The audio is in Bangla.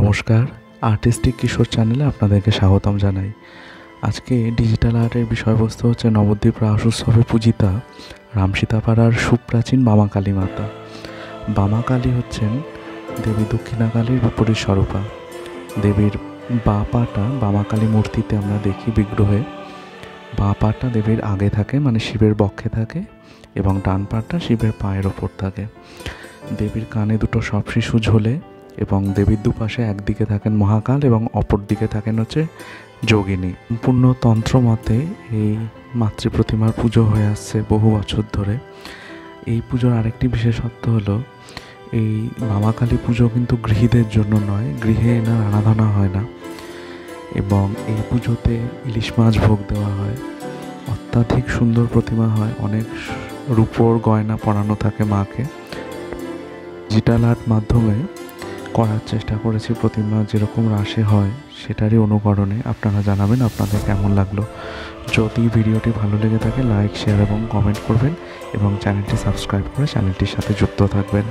নমস্কার, আর্টিস্টিক কিশোর চ্যানেলে আপনাদেরকে স্বাগতম জানাই। আজকে ডিজিটাল আর্টের বিষয়বস্তু হচ্ছে নবদ্বীপ রাস উৎসবে পূজিতা রামসীতাপাড়ার সুপ্রাচীন বামা কালী মাতা। বামা কালী হচ্ছেন দেবী দক্ষিণাকালীর বিপরীত স্বরূপা। দেবীর বাঁ পাটা বামা কালী মূর্তিতে আমরা দেখি বিগ্রহে। বাঁ পাটা দেবীর আগে থাকে, মানে শিবের বক্ষে থাকে, এবং ডান পাটা শিবের পায়ের ওপর থাকে। দেবীর কানে দুটো সব শিশু ঝোলে এবং দেবীর দুপাশে একদিকে থাকেন মহাকাল এবং অপর দিকে থাকেন হচ্ছে যোগিনী। সম্পূর্ণ তন্ত্র মতে এই মাতৃ প্রতিমার পুজো হয়ে আসছে বহু বছর ধরে। এই পুজোর আরেকটি বিশেষত্ব হলো এই বামা কালী পুজো কিন্তু গৃহীদের জন্য নয়, গৃহে এনার আরাধনা হয় না, এবং এই পুজোতে ইলিশ মাছ ভোগ দেওয়া হয়। অত্যাধিক সুন্দর প্রতিমা হয়, অনেক রূপোর গয়না পরানো থাকে মাকে। ডিজিটাল আর্ট মাধ্যমে করার চেষ্টা করেছি প্রতিমা যেরকম রাশে হয় সেটারই অনুকরণে। আপনারা জানাবেন আপনাদের কেমন লাগলো। যদি ভিডিওটি ভালো লেগে থাকে লাইক, শেয়ার এবং কমেন্ট করবেন এবং চ্যানেলটি সাবস্ক্রাইব করে চ্যানেলটির সাথে যুক্ত থাকবেন।